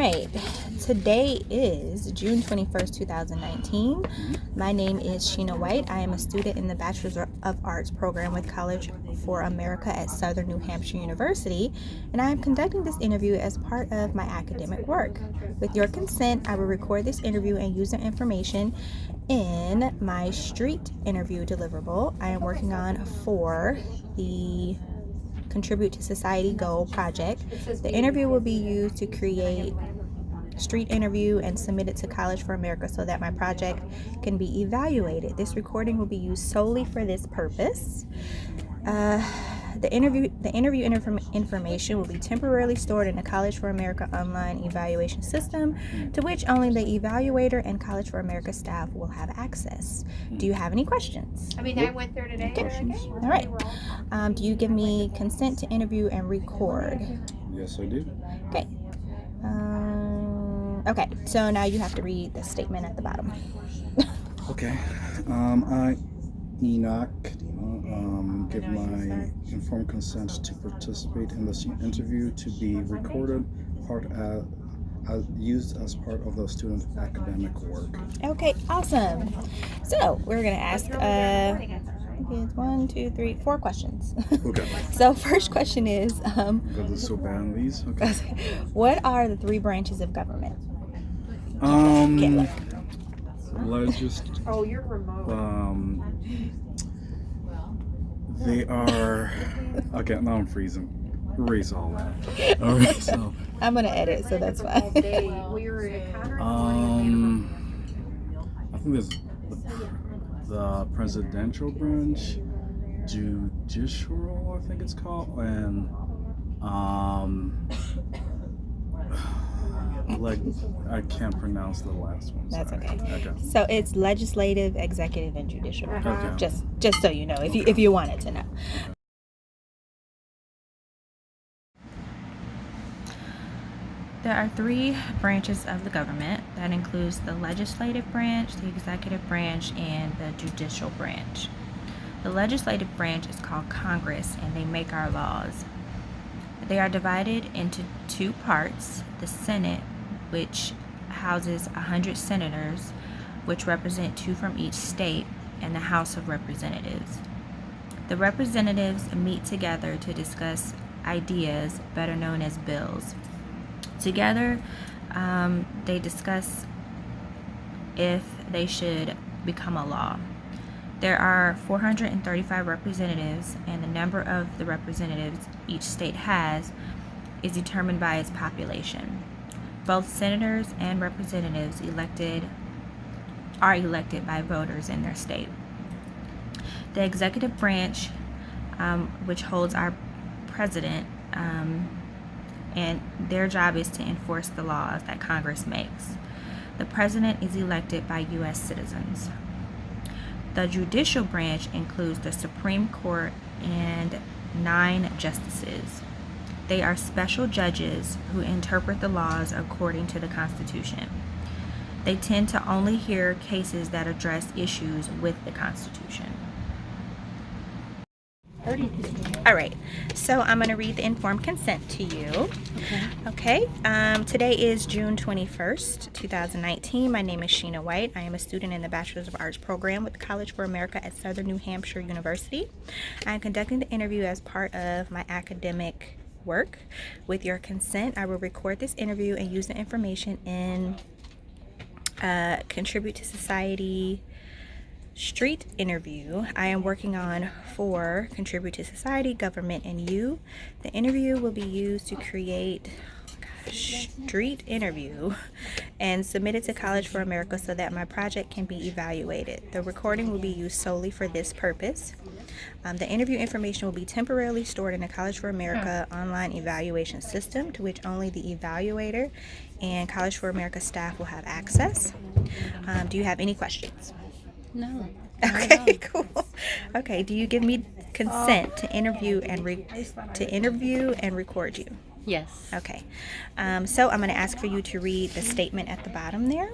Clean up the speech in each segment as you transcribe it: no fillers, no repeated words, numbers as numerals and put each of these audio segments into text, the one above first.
right, today is June 21st, 2019. My name is Sheena White. I am a student in the Bachelor's of Arts program with College for America at Southern New Hampshire University, and I am conducting this interview as part of my academic work. With your consent, I will record this interview and use the information in my street interview deliverable I am working on for the Contribute to Society Goal project. The interview will be used to create street interview and submit it to College for America so that my project can be evaluated. This recording will be used solely for this purpose. The interview information will be temporarily stored in the College for America online evaluation system, to which only the evaluator and College for America staff will have access. Do you have any questions? I went there today. Okay. All right. Do you give me consent to interview and record? Yes, I do. Okay. Okay, so now you have to read the statement at the bottom. Okay. I, Enoch, give my informed consent to participate in this interview to be recorded, used as part of the student academic work. Okay, awesome. So we're gonna ask four questions. Okay. So first question is, Because it's so bad in these. Okay. what are the three branches of government? Oh, you're remote. They are. Okay, now I'm freezing. Erase all that. All right. So. I'm gonna edit, so that's fine. I think there's the presidential branch, judicial, I think it's called, and like I can't pronounce the last one. That's sorry. okay. So it's legislative, executive, and judicial. Okay. Just so you know, if you wanted to know. There are three branches of the government. That includes the legislative branch, the executive branch, and the judicial branch. The legislative branch is called Congress, and they make our laws. They are divided into two parts: the Senate, which houses 100 senators, which represent 2 from each state, and the House of Representatives. The representatives meet together to discuss ideas, better known as bills. Together, they discuss if they should become a law. There are 435 representatives, and the number of the representatives each state has is determined by its population. Both senators and representatives are elected by voters in their state. The executive branch, which holds our president, and their job is to enforce the laws that Congress makes. The president is elected by U.S. citizens. The judicial branch includes the Supreme Court and 9 justices. They are special judges who interpret the laws according to the Constitution. They tend to only hear cases that address issues with the Constitution. All right, so I'm going to read the informed consent to you. Okay. Today is June 21st, 2019. My name is Sheena White. I am a student in the Bachelor's of Arts program with College for America at Southern New Hampshire University. I am conducting the interview as part of my academic work. With your consent, I will record this interview and use the information in Contribute to Society street interview I am working on for Contribute to Society, Government, and You. The interview will be used to create street interview and submit it to College for America so that my project can be evaluated. The recording will be used solely for this purpose. The interview information will be temporarily stored in the College for America online evaluation system, to which only the evaluator and College for America staff will have access. Do you have any questions? No. Okay, cool. Okay, do you give me consent to interview and record you? Yes. Okay. So I'm going to ask for you to read the statement at the bottom there.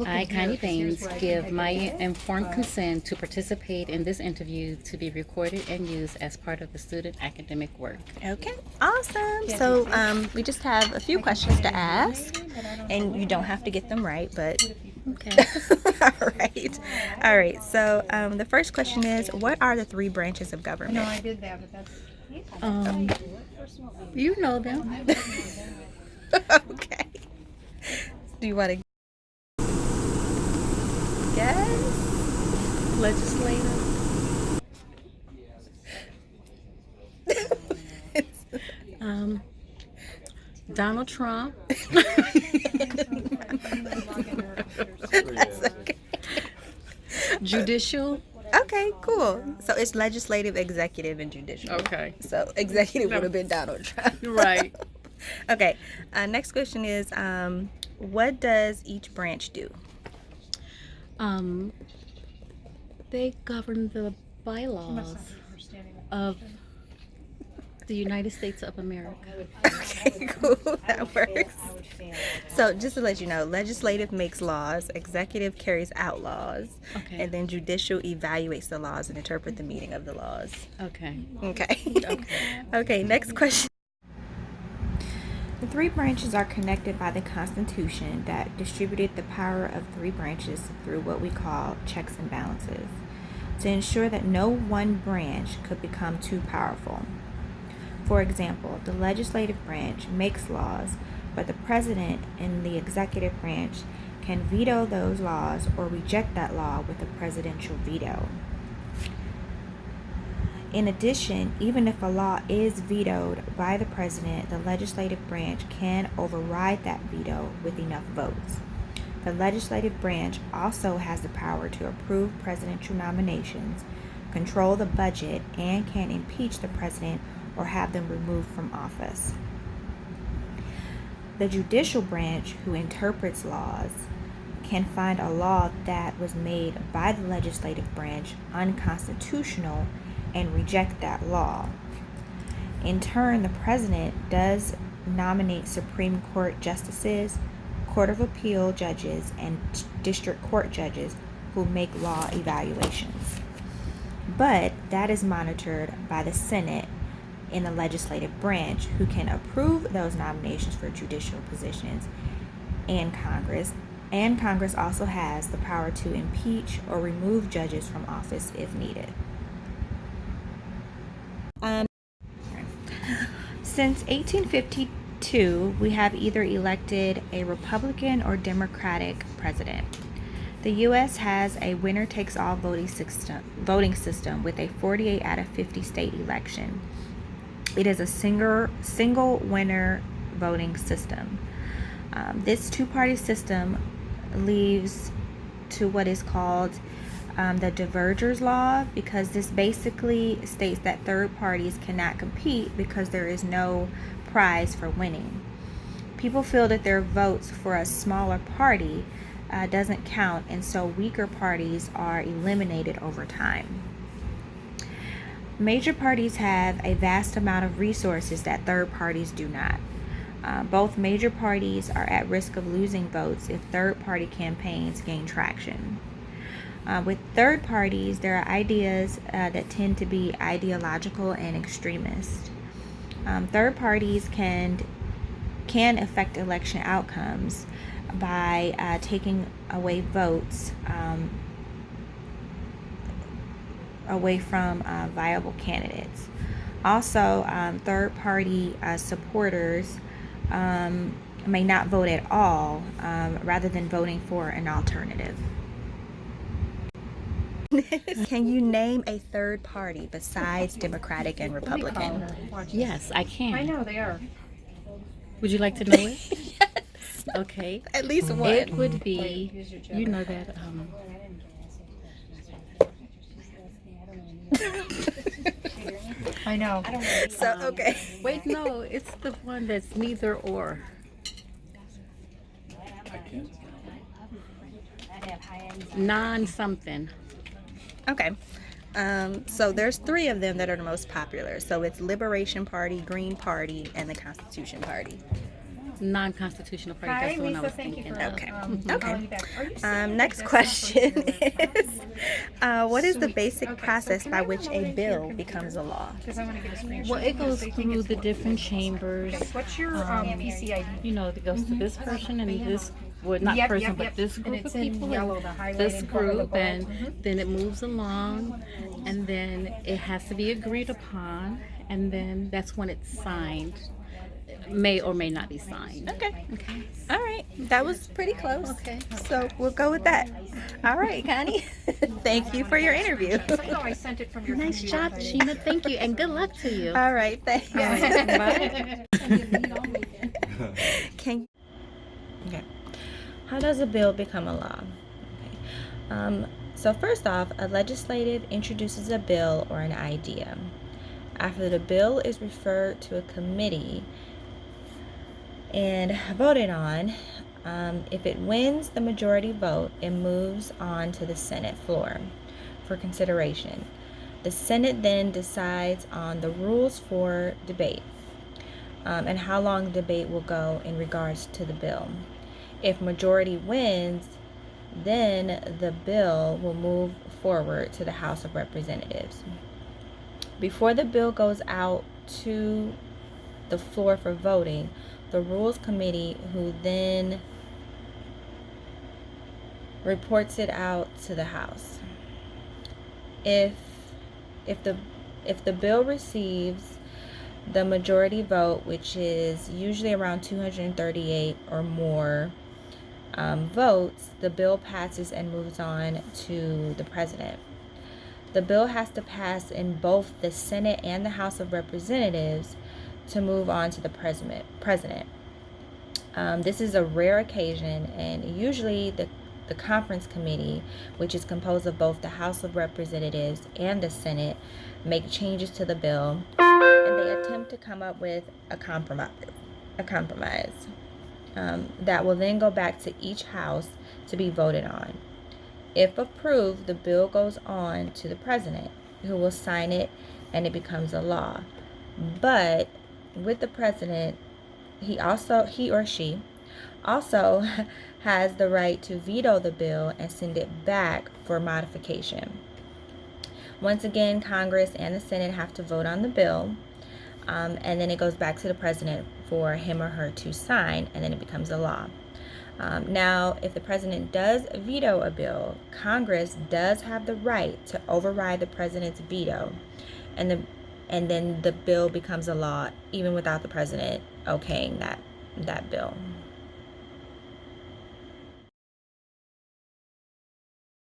I, Connie Baines, give my informed consent to participate in this interview to be recorded and used as part of the student academic work. Okay, awesome. So we just have a few questions to ask, and you don't have to get them right, but Okay. all right. So the first question is, what are the three branches of government? You know them. Okay. Do you want to guess? Legislative. Donald Trump. That's okay. Judicial. Okay, cool. So it's legislative, executive, and judicial. Okay. So executive would have been Donald Trump. Right. Okay. Next question is, what does each branch do? They govern the bylaws of the United States of America. Okay, cool. That works. So just to let you know, legislative makes laws, executive carries out laws, Okay. and then judicial evaluates the laws and interpret the meaning of the laws. Okay. Okay. Okay, next question. The three branches are connected by the Constitution that distributed the power of three branches through what we call checks and balances to ensure that no one branch could become too powerful. For example, the legislative branch makes laws, but the president in the executive branch can veto those laws or reject that law with a presidential veto. In addition, even if a law is vetoed by the president, the legislative branch can override that veto with enough votes. The legislative branch also has the power to approve presidential nominations, control the budget, and can impeach the president or have them removed from office. The judicial branch, who interprets laws, can find a law that was made by the legislative branch unconstitutional and reject that law. In turn, the president does nominate Supreme Court justices, Court of Appeal judges, and district court judges who make law evaluations. But that is monitored by the Senate in the legislative branch, who can approve those nominations for judicial positions, and Congress. And Congress also has the power to impeach or remove judges from office if needed. Since 1852, we have either elected a Republican or Democratic president. The U.S. has a winner-takes-all voting system with a 48 out of 50 state election. It is a single winner voting system. This two-party system leads to what is called the Divergers Law, because this basically states that third parties cannot compete because there is no prize for winning. People feel that their votes for a smaller party doesn't count, and so weaker parties are eliminated over time. Major parties have a vast amount of resources that third parties do not. Both major parties are at risk of losing votes if third-party campaigns gain traction. With third parties, there are ideas that tend to be ideological and extremist. Third parties can affect election outcomes by taking away votes away from viable candidates. Also, third-party supporters may not vote at all, rather than voting for an alternative. Can you name a third party besides Democratic and Republican? Yes, I can. I know they are. Would you like to know it? Yes. Okay. At least one. It would be, you know that, I know. So, okay. wait, no, it's the one that's neither or. I can't. Non-something. Okay. So there's three of them that are the most popular. So it's Liberation Party, Green Party, and the Constitution Party. non-constitutional party. Hi, That's the one I Lisa. was Thank you thinking for of. Okay. calling Okay. me back. Are you saying Next that's not question what you were- is, what is the Sweet. basic Okay, so process can by I which remote a into your bill computer? becomes a law? Because I want to get a screenshot. Well, it because goes they think through it's the working. different chambers. Okay, what's your PCID? You know, it goes to this person and this, well, not Yep, person, yep, but yep. this And group it's of in people. yellow, and the highlighting this part of the group, bold. and then it moves along, and then it has to be agreed upon, and then that's when it's signed. May or may not be signed. Okay. Okay. All right. That was pretty close. Okay. So we'll go with that. All right, Connie. Thank you for your interview. Somehow I sent it from your Nice computer. job, Sheena. Thank you, and good luck to you. All right. Thanks. Bye. Can okay. How does a bill become a law? Okay. So first off, a legislative introduces a bill or an idea. After the bill is referred to a committee and voted on, if it wins the majority vote, it moves on to the Senate floor for consideration. The Senate then decides on the rules for debate and how long the debate will go in regards to the bill. If majority wins, then the bill will move forward to the House of Representatives. Before the bill goes out to the floor for voting, the Rules Committee, who then reports it out to the House. If the bill receives the majority vote, which is usually around 238 or more votes, the bill passes and moves on to the president. The bill has to pass in both the Senate and the House of Representatives to move on to the president. This is a rare occasion, and usually the conference committee, which is composed of both the House of Representatives and the Senate, make changes to the bill, and they attempt to come up with a compromise that will then go back to each house to be voted on. If approved, the bill goes on to the president, who will sign it, and it becomes a law. But with the president, he or she also has the right to veto the bill and send it back for modification. Once again, Congress and the Senate have to vote on the bill, and then it goes back to the president for him or her to sign, and then it becomes a law. Now, if the president does veto a bill, Congress does have the right to override the president's veto, and then the bill becomes a law even without the president okaying that bill.